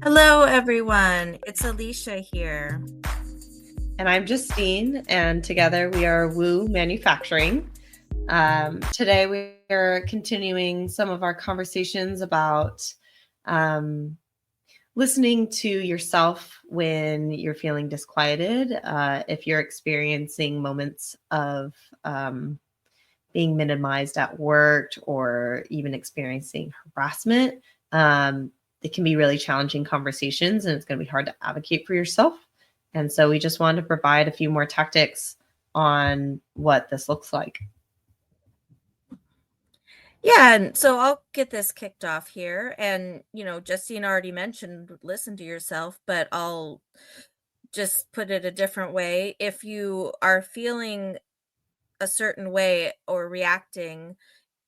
Hello, everyone. It's Alicia here. And I'm Justine, and together we are Woo Manufacturing. Today we are continuing some of our conversations about listening to yourself when you're feeling disquieted, if you're experiencing moments of being minimized at work or even experiencing harassment. It can be really challenging conversations, and it's going to be hard to advocate for yourself. And so we just wanted to provide a few more tactics on what this looks like. Yeah, and so I'll get this kicked off here. And, Justine already mentioned listen to yourself, but I'll just put it a different way. If you are feeling a certain way or reacting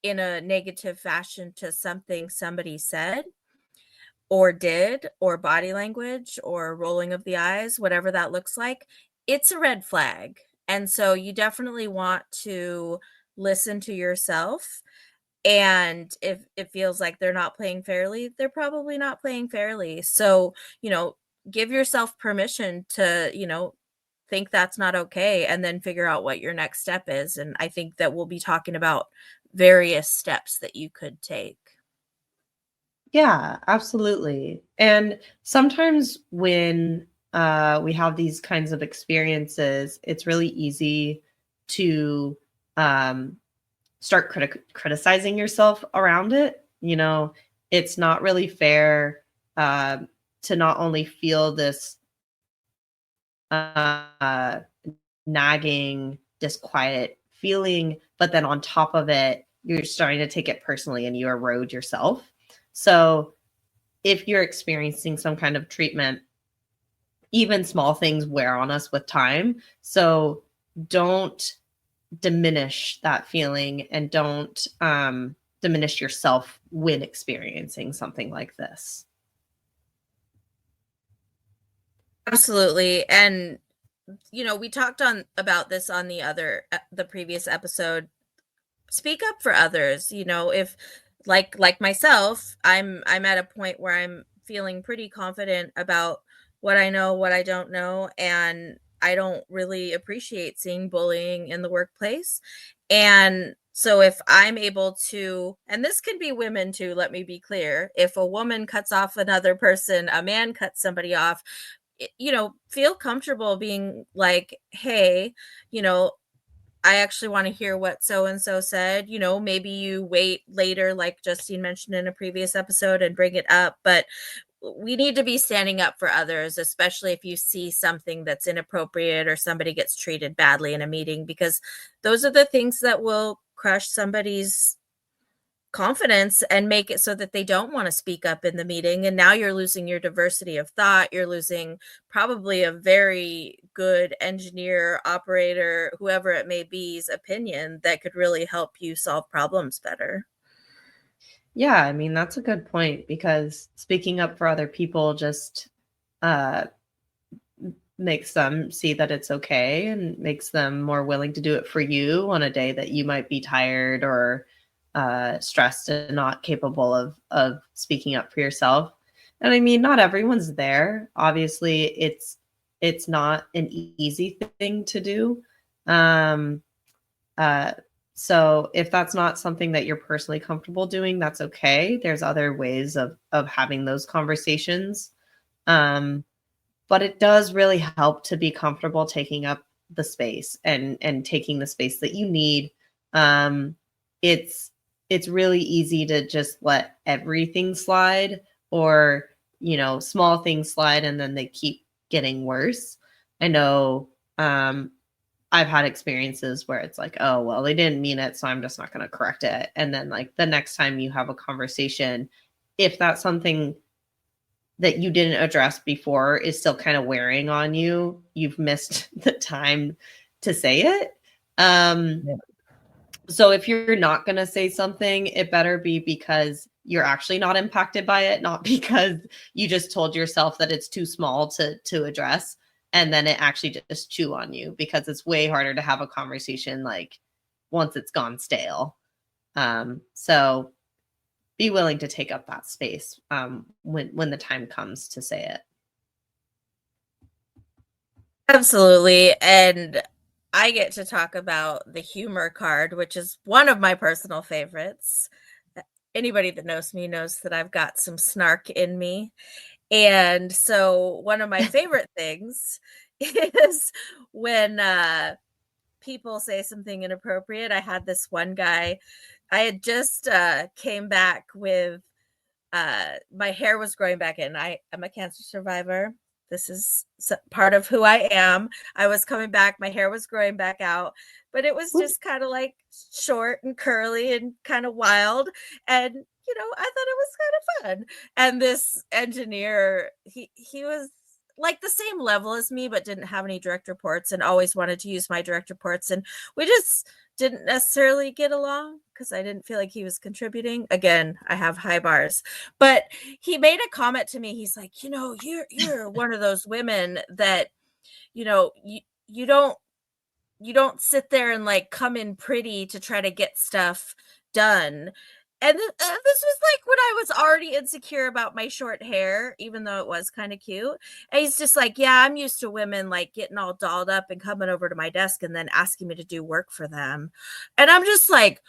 in a negative fashion to something somebody said or did, or body language or rolling of the eyes, whatever that looks like, it's a red flag. And so you definitely want to listen to yourself. And if it feels like they're not playing fairly, they're probably not playing fairly. So, give yourself permission to, think that's not okay and then figure out what your next step is. And I think that we'll be talking about various steps that you could take. Yeah, absolutely. And sometimes when we have these kinds of experiences, it's really easy to um, start criticizing yourself around it. It's not really fair uh, to not only feel this uh, nagging, disquiet feeling, but then on top of it, you're starting to take it personally and you erode yourself. So if you're experiencing some kind of treatment, even small things wear on us with time. So don't diminish that feeling and don't diminish yourself when experiencing something like this. Absolutely. And we talked on about this on the previous episode. Speak up for others, if like myself, I'm at a point where I'm feeling pretty confident about what I know, what I don't know, and I don't really appreciate seeing bullying in the workplace. And so if I'm able to, and this can be women too, let me be clear, if a woman cuts off another person, a man cuts somebody off, feel comfortable being like, hey, you know, I actually want to hear what so and so said. Maybe you wait later, like Justine mentioned in a previous episode, and bring it up. But we need to be standing up for others, especially if you see something that's inappropriate or somebody gets treated badly in a meeting, because those are the things that will crush somebody's confidence and make it so that they don't want to speak up in the meeting. And now you're losing your diversity of thought. You're losing probably a very good engineer, operator, whoever it may be's opinion that could really help you solve problems better. Yeah, I mean, that's a good point because speaking up for other people just uh, makes them see that it's okay and makes them more willing to do it for you on a day that you might be tired or stressed and not capable of speaking up for yourself. And I mean, not everyone's there. Obviously, it's not an easy thing to do. Um, uh, so if that's not something that you're personally comfortable doing, that's okay. There's other ways of having those conversations. Um, but it does really help to be comfortable taking up the space and taking the space that you need. Um, it's it's really easy to just let everything slide or small things slide and then they keep getting worse. I know I've had experiences where it's like, oh, well, they didn't mean it, so I'm just not going to correct it. And then, like, the next time you have a conversation, if that's something that you didn't address before is still kind of wearing on you, you've missed the time to say it. Um, Yeah. so if you're not going to say something, it better be because you're actually not impacted by it, not because you just told yourself that it's too small to address and then it actually just chew on you because it's way harder to have a conversation like once it's gone stale. So be willing to take up that space when the time comes to say it. Absolutely. And I get to talk about the humor card, which is one of my personal favorites. Anybody that knows me knows that I've got some snark in me. And so one of my favorite things is when people say something inappropriate. I had this one guy, I had just came back with my hair was growing back in. I am a cancer survivor. This is part of who I am. I was coming back, my hair was growing back out, but it was just kind of like short and curly and kind of wild. And I thought it was kind of fun. And this engineer, he was like the same level as me, but didn't have any direct reports and always wanted to use my direct reports. And we just didn't necessarily get along because I didn't feel like he was contributing. Again, I have high bars, but he made a comment to me. He's like, you're one of those women that, you don't sit there and like come in pretty to try to get stuff done. And this was like when I was already insecure about my short hair, even though it was kind of cute. And he's just like, yeah, I'm used to women like getting all dolled up and coming over to my desk and then asking me to do work for them. And I'm just like,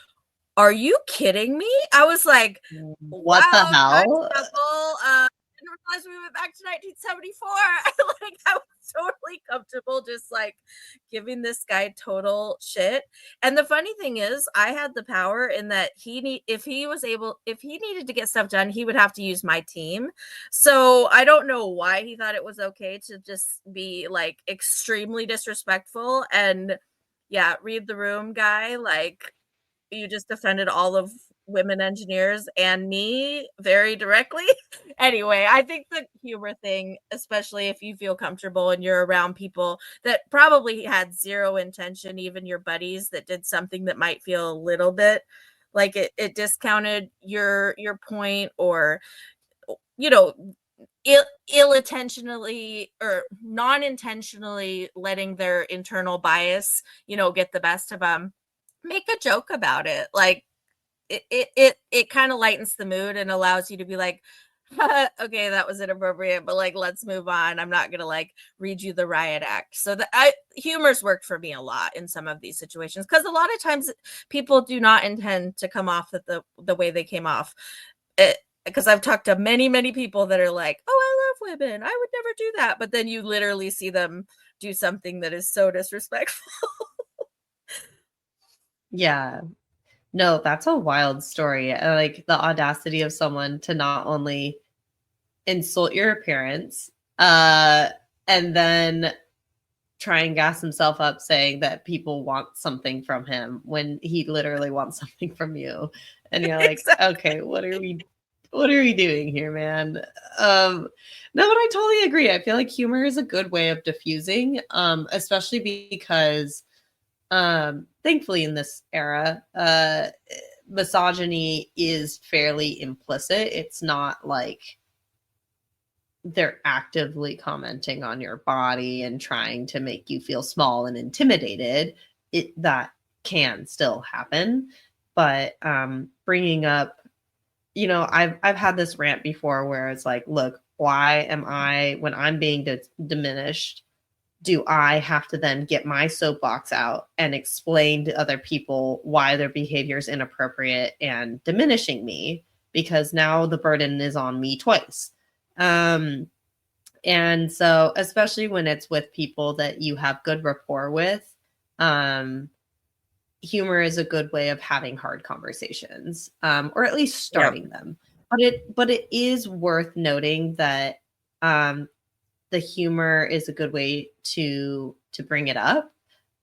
are you kidding me? I was like, What the wow, nice hell? couple. Didn't realize we went back to 1974. Like I was totally comfortable just like giving this guy total shit. And the funny thing is, I had the power in that if he needed to get stuff done, he would have to use my team. So I don't know why he thought it was okay to just be like extremely disrespectful. And yeah, read the room, guy. Like you just offended all of women engineers and me very directly. Anyway, I think the humor thing, especially if you feel comfortable and you're around people that probably had zero intention, even your buddies that did something that might feel a little bit like it discounted your point, or you know ill intentionally or non-intentionally letting their internal bias get the best of them, make a joke about it. Like it kind of lightens the mood and allows you to be like, okay, that was inappropriate, but like let's move on. I'm not gonna like read you the riot act. So humor's worked for me a lot in some of these situations, because a lot of times people do not intend to come off the way they came off. Because I've talked to many people that are like, oh, I love women, I would never do that, but then you literally see them do something that is so disrespectful. Yeah. No, that's a wild story. Like the audacity of someone to not only insult your appearance, and then try and gas himself up saying that people want something from him when he literally wants something from you. And you're like, Exactly. okay, what are we doing here, man? No, but I totally agree. I feel like humor is a good way of diffusing, especially because thankfully in this era, misogyny is fairly implicit. It's not like they're actively commenting on your body and trying to make you feel small and intimidated. That can still happen, but bringing up, I've had this rant before where it's like, look, why am I, when I'm being diminished, do I have to then get my soapbox out and explain to other people why their behavior is inappropriate and diminishing me? Because now the burden is on me twice. And so, especially when it's with people that you have good rapport with, humor is a good way of having hard conversations, or at least starting them. But it is worth noting that the humor is a good way to bring it up.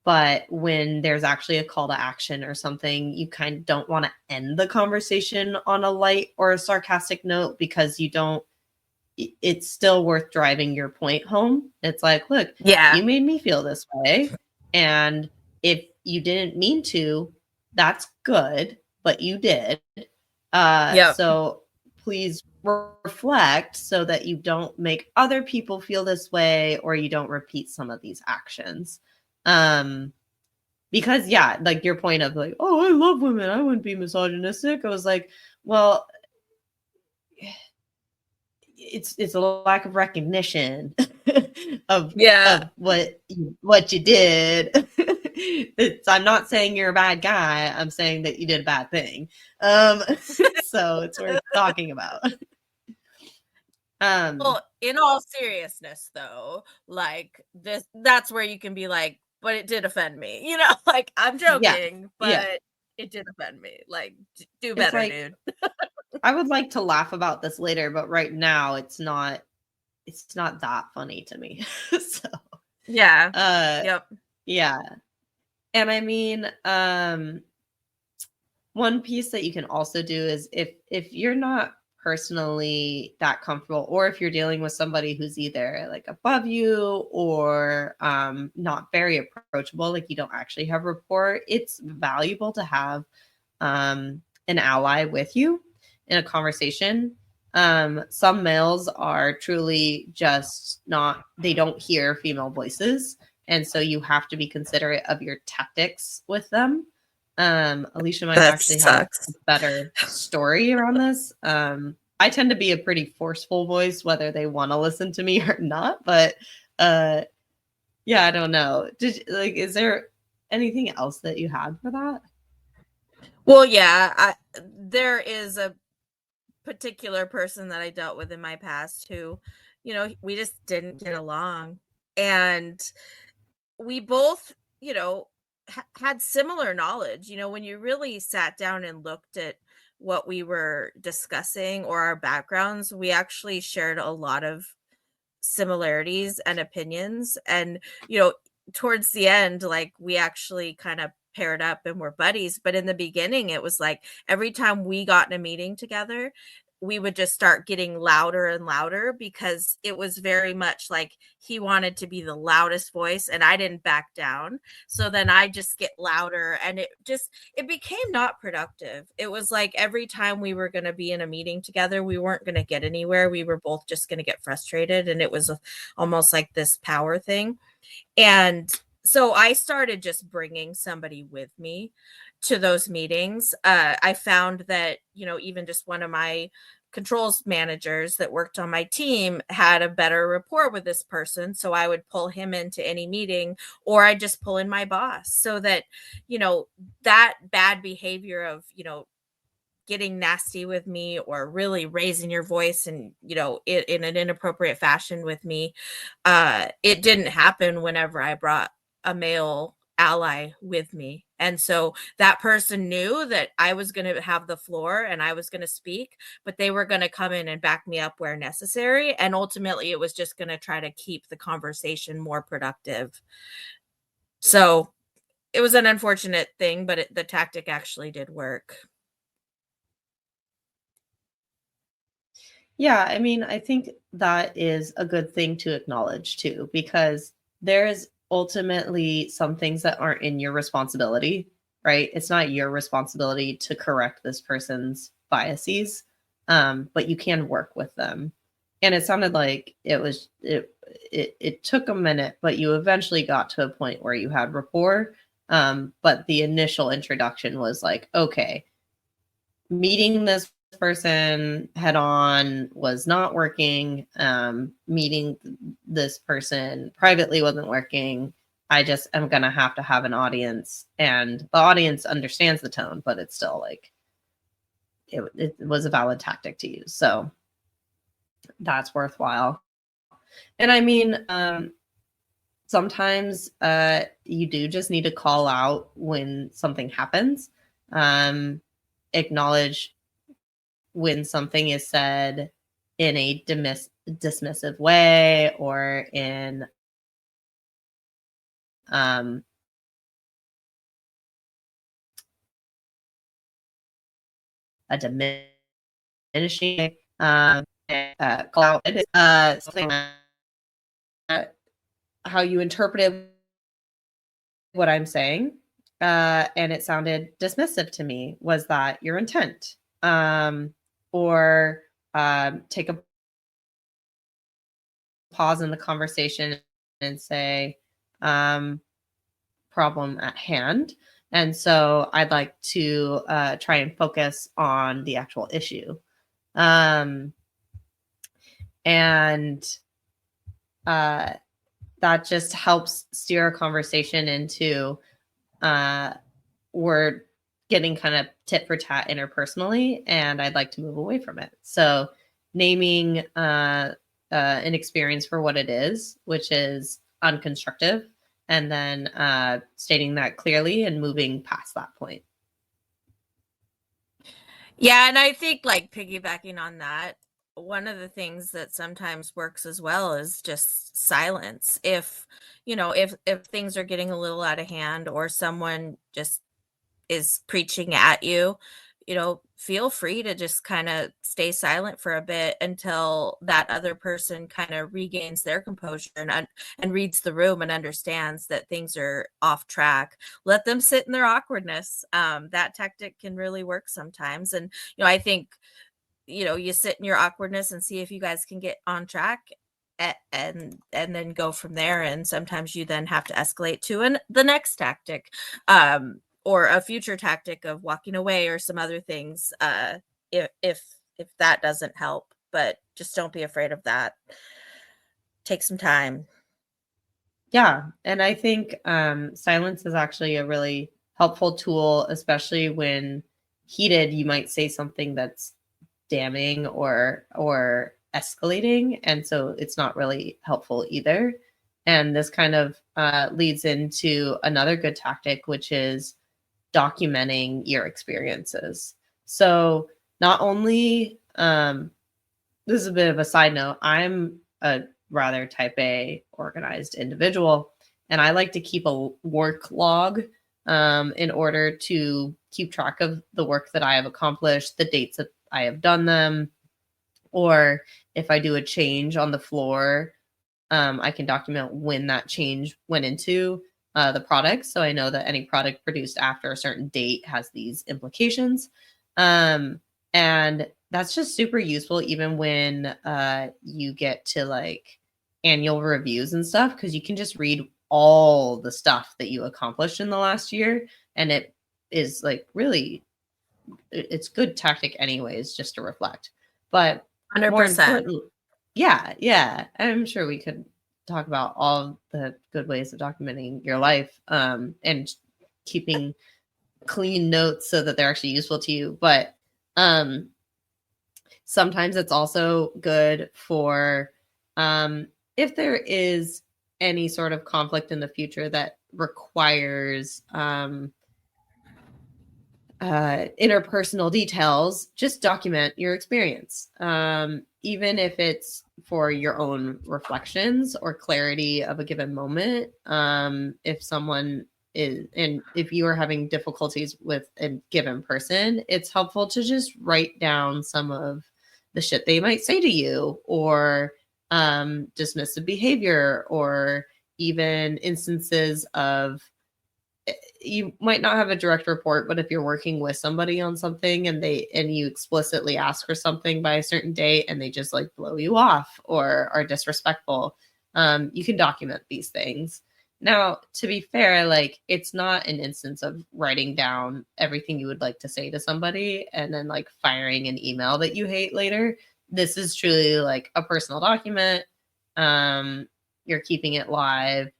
But when there's actually a call to action or something, you kind of don't want to end the conversation on a light or a sarcastic note, because it's still worth driving your point home. It's like, look, Yeah. you made me feel this way. And if you didn't mean to, that's good, but you did. Yep. So please reflect so that you don't make other people feel this way, or you don't repeat some of these actions. Because yeah, like your point of like, oh, I love women, I wouldn't be misogynistic. I was like, well, it's a lack of recognition Yeah. of what you did. I'm not saying you're a bad guy. I'm saying that you did a bad thing. So it's worth talking about. Well, in all seriousness though, like that's where you can be like, but it did offend me. You know, like I'm Yeah, joking, yeah. but it did offend me. Like do It's better, like dude. I would like to laugh about this later, but right now it's not that funny to me. So Yeah. uh Yep. yeah. And I mean, one piece that you can also do is if you're not personally that comfortable, or if you're dealing with somebody who's either like above you or not very approachable, like you don't actually have rapport, it's valuable to have an ally with you in a conversation. Some males are truly just not, they don't hear female voices. And so you have to be considerate of your tactics with them. Alicia might That actually have a sucks. better story around this. I tend to be a pretty forceful voice, whether they want to listen to me or not. But yeah, I don't know. Is there anything else that you had for that? Well, yeah, there is a particular person that I dealt with in my past who, we just didn't get along. And we both, had similar knowledge. When you really sat down and looked at what we were discussing or our backgrounds, we actually shared a lot of similarities and opinions. And, towards the end, like we actually kind of paired up and were buddies. But in the beginning, it was like every time we got in a meeting together, we would just start getting louder and louder because it was very much like he wanted to be the loudest voice and I didn't back down. So then I just get louder and it became not productive. It was like every time we were going to be in a meeting together, we weren't going to get anywhere. We were both just going to get frustrated, and it was almost like this power thing. And so I started just bringing somebody with me to those meetings. I found that, even just one of my controls managers that worked on my team had a better rapport with this person. So I would pull him into any meeting, or I just pull in my boss, so that, that bad behavior of, getting nasty with me or really raising your voice and in an inappropriate fashion with me, it didn't happen whenever I brought a male ally with me. And so that person knew that I was going to have the floor and I was going to speak, but they were going to come in and back me up where necessary. And ultimately it was just going to try to keep the conversation more productive. So it was an unfortunate thing, but the tactic actually did work. Yeah, I mean, I think that is a good thing to acknowledge too, because there's ultimately some things that aren't in your responsibility, right? It's not your responsibility to correct this person's biases, but you can work with them. And it sounded like it took a minute, but you eventually got to a point where you had rapport. But the initial introduction was like, okay, meeting this person head on was not working. Meeting this person privately wasn't working. I just am going to have an audience, and the audience understands the tone, but it's still like it was a valid tactic to use. So that's worthwhile. And I mean, sometimes you do just need to call out when something happens. Acknowledge when something is said in a dismissive way, or in um, a diminishing way. Call out something that how you interpreted what I'm saying, and it sounded dismissive to me. Was that your intent? Or take a pause in the conversation and say, problem at hand. And so I'd like to try and focus on the actual issue. Um, And uh, that just helps steer a conversation into we're getting kind of tit for tat interpersonally, and I'd like to move away from it. So naming an experience for what it is, which is unconstructive, and then stating that clearly and moving past that point. Yeah, and I think like piggybacking on that, one of the things that sometimes works as well is just silence. If, if things are getting a little out of hand or someone just is preaching at you, feel free to just kind of stay silent for a bit until that other person kind of regains their composure and reads the room and understands that things are off track. Let them sit in their awkwardness. That tactic can really work sometimes. And, I think, you sit in your awkwardness and see if you guys can get on track, and then go from there. And sometimes you then have to escalate to the next tactic, or a future tactic of walking away or some other things, if that doesn't help. But just don't be afraid of that. Take some time. Yeah, and I think silence is actually a really helpful tool, especially when heated. You might say something that's damning or escalating, and so it's not really helpful either. And this kind of leads into another good tactic, which is documenting your experiences. So not only this is a bit of a side note, I'm a rather type A organized individual, and I like to keep a work log in order to keep track of the work that I have accomplished, the dates that I have done them, or if I do a change on the floor, I can document when that change went into the product. So I know that any product produced after a certain date has these implications. And that's just super useful, even when you get to like annual reviews and stuff, because you can just read all the stuff that you accomplished in the last year. And it is like really, it's good tactic anyways, just to reflect. But more 100%. important, yeah, I'm sure we could talk about all the good ways of documenting your life, and keeping clean notes so that they're actually useful to you. But sometimes it's also good for if there is any sort of conflict in the future that requires interpersonal details, just document your experience. Even if it's for your own reflections or clarity of a given moment. If someone is, and if you are having difficulties with a given person, it's helpful to just write down some of the shit they might say to you, or dismissive behavior, or even instances of, you might not have a direct report, but if you're working with somebody on something and you explicitly ask for something by a certain date and they just like blow you off or are disrespectful, you can document these things. Now, to be fair, like it's not an instance of writing down everything you would like to say to somebody and then like firing an email that you hate later. This is truly like a personal document. You're keeping it live.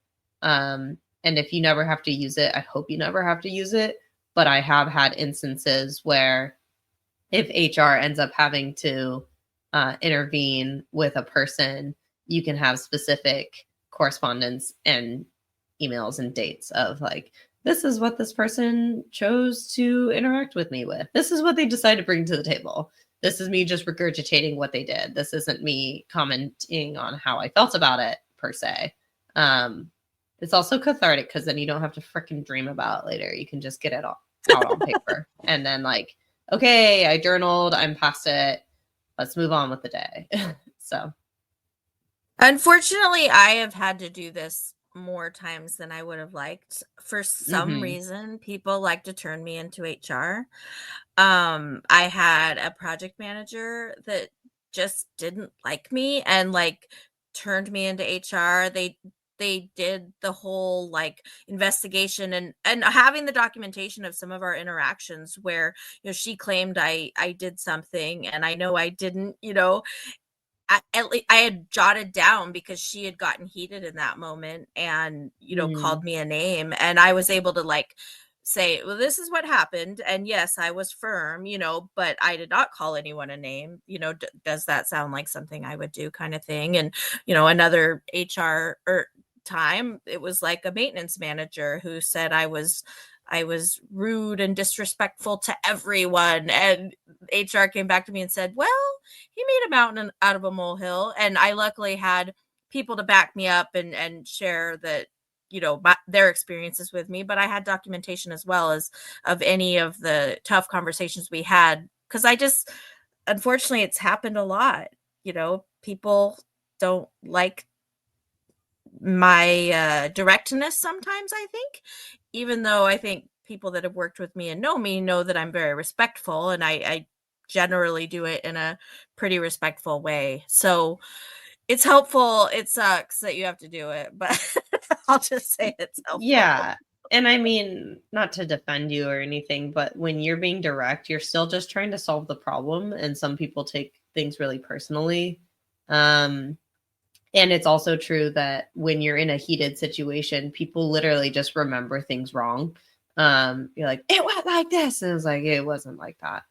And if you never have to use it, I hope you never have to use it. But I have had instances where if HR ends up having to intervene with a person, you can have specific correspondence and emails and dates of like, this is what this person chose to interact with me with. This is what they decided to bring to the table. This is me just regurgitating what they did. This isn't me commenting on how I felt about it per se. It's also cathartic because then you don't have to freaking dream about it later. You can just get it all out on paper. And then like, okay, I journaled, I'm past it. Let's move on with the day. So Unfortunately, I have had to do this more times than I would have liked. For some mm-hmm. reason, people like to turn me into HR. I had a project manager that just didn't like me and like turned me into HR. They did the whole like investigation and having the documentation of some of our interactions where she claimed I did something and I know I didn't. I had jotted down because she had gotten heated in that moment and, called Mm. me a name. And I was able to like say, well, this is what happened. And yes, I was firm, but I did not call anyone a name. Does that sound like something I would do, kind of thing? And, another HR time, it was like a maintenance manager who said I was rude and disrespectful to everyone. And HR came back to me and said, well, he made a mountain out of a molehill. And I luckily had people to back me up and share that, their experiences with me. But I had documentation as well as of any of the tough conversations we had. Cause unfortunately, it's happened a lot. People don't like my directness sometimes, I think, even though I think people that have worked with me and know me know that I'm very respectful, and I generally do it in a pretty respectful way. So it's helpful. It sucks that you have to do it, but I'll just say it's helpful. Yeah. And I mean, not to defend you or anything, but when you're being direct, you're still just trying to solve the problem. And some people take things really personally. Um, and it's also true that when you're in a heated situation, people literally just remember things wrong. You're like, it went like this. And it's like, it wasn't like that.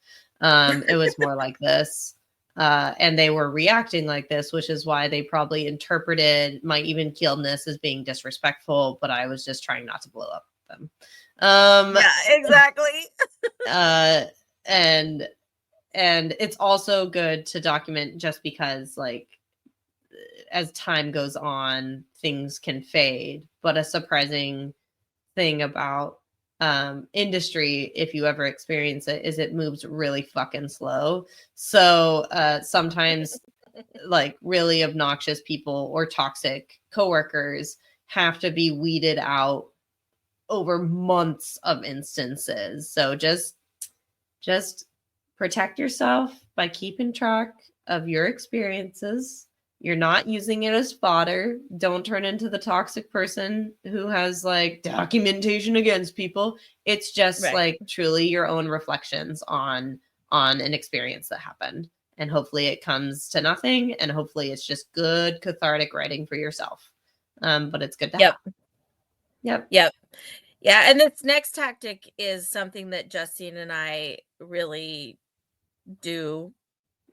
It was more like this. And they were reacting like this, which is why they probably interpreted my even keeledness as being disrespectful, but I was just trying not to blow up them. Yeah, exactly. Uh, and it's also good to document just because, like, as time goes on, things can fade. But a surprising thing about industry, if you ever experience it, is it moves really fucking slow. So sometimes like really obnoxious people or toxic coworkers have to be weeded out over months of instances. So just protect yourself by keeping track of your experiences. You're not using it as fodder. Don't turn into the toxic person who has like documentation against people. It's just Right. like truly your own reflections on an experience that happened. And hopefully it comes to nothing, and hopefully it's just good cathartic writing for yourself. But it's good to have. Yep. Yep. Yep. Yeah. And this next tactic is something that Justine and I really do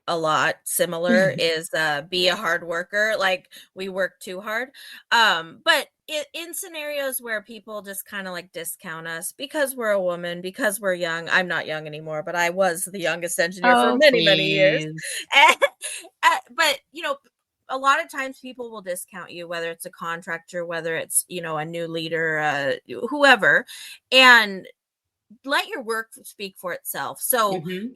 a lot similar, is be a hard worker. Like, we work too hard, but in scenarios where people just kind of like discount us because we're a woman, because we're young. I'm not young anymore, but I was the youngest engineer for Oh, many years. please. And, but a lot of times people will discount you, whether it's a contractor, whether it's a new leader, whoever, and let your work speak for itself. So, Hmm.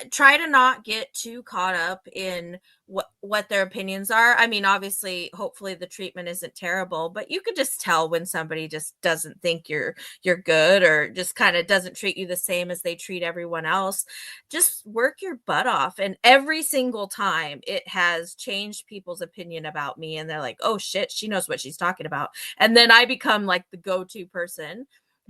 I try to not get too caught up in what their opinions are. I mean, obviously, hopefully the treatment isn't terrible, but you could just tell when somebody just doesn't think you're good, or just kind of doesn't treat you the same as they treat everyone else. Just work your butt off, and every single time it has changed people's opinion about me, and they're like, "Oh shit, she knows what she's talking about." And then I become like the go-to person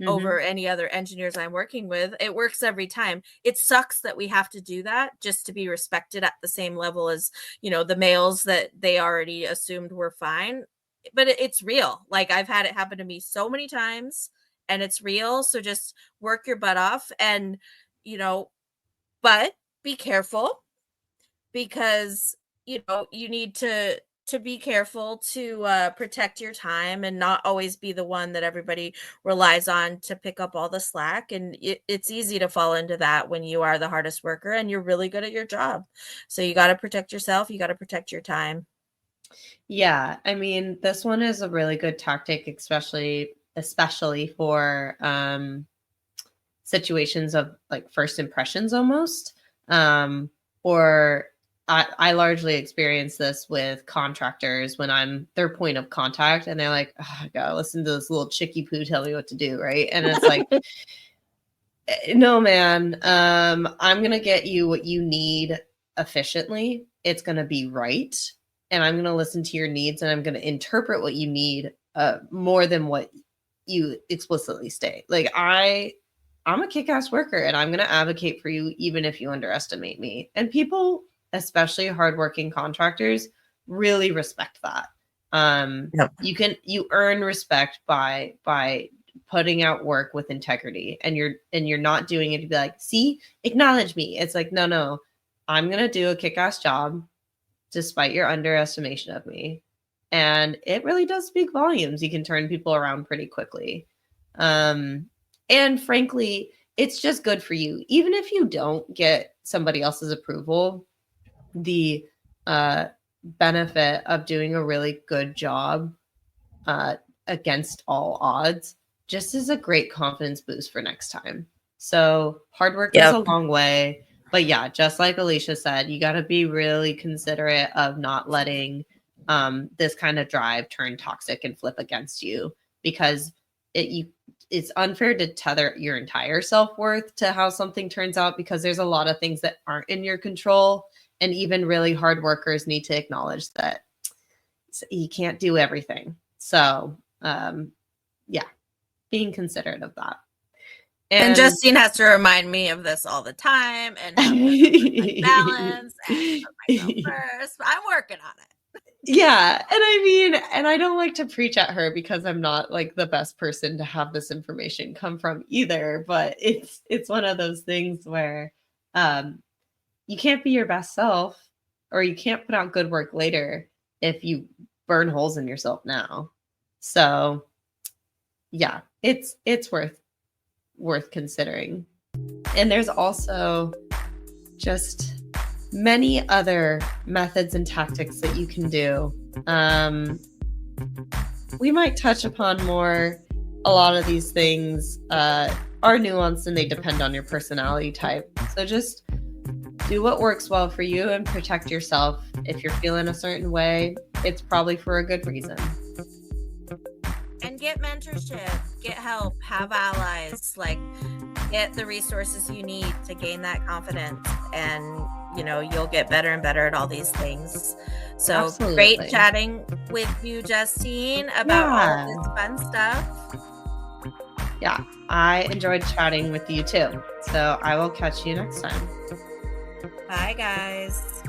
over Hmm. any other engineers I'm working with. It works every time. It sucks that we have to do that just to be respected at the same level as, the males that they already assumed were fine. But it's real. Like, I've had it happen to me so many times, and it's real. So just work your butt off, and, you know, but be careful, because you need to be careful to protect your time and not always be the one that everybody relies on to pick up all the slack. And it's easy to fall into that when you are the hardest worker and you're really good at your job. So you got to protect yourself, you got to protect your time. Yeah, I mean, this one is a really good tactic, especially for situations of like first impressions almost. Or I largely experience this with contractors when I'm their point of contact and they're like, oh, I gotta listen to this little chicky poo tell me what to do, right? And it's like, no, man, I'm gonna get you what you need efficiently. It's gonna be right, and I'm gonna listen to your needs, and I'm gonna interpret what you need more than what you explicitly state. Like I'm a kick-ass worker, and I'm gonna advocate for you even if you underestimate me. And people especially hardworking contractors, really respect that. Yep. You earn respect by putting out work with integrity, and you're not doing it to be like, see, acknowledge me. It's like, no, I'm gonna do a kick-ass job despite your underestimation of me. And it really does speak volumes. You can turn people around pretty quickly. And frankly, it's just good for you. Even if you don't get somebody else's approval, the benefit of doing a really good job against all odds just is a great confidence boost for next time. So hard work goes a long way. But yeah, just like Alicia said, you got to be really considerate of not letting this kind of drive turn toxic and flip against you, because it's unfair to tether your entire self-worth to how something turns out, because there's a lot of things that aren't in your control. And even really hard workers need to acknowledge that you can't do everything. So yeah, being considerate of that. And Justine has to remind me of this all the time, and have to balance and put myself first. But I'm working on it. Yeah. And I mean, and I don't like to preach at her because I'm not like the best person to have this information come from either. But it's one of those things where you can't be your best self, or you can't put out good work later if you burn holes in yourself now. So yeah, it's worth considering. And there's also just many other methods and tactics that you can do. We might touch upon more. A lot of these things are nuanced and they depend on your personality type. So just do what works well for you and protect yourself. If you're feeling a certain way, it's probably for a good reason. And get mentorship, get help, have allies, like get the resources you need to gain that confidence, and you'll get better and better at all these things. So absolutely. Great chatting with you, Justine, about all this fun stuff. Yeah, I enjoyed chatting with you too. So I will catch you next time. Bye, guys.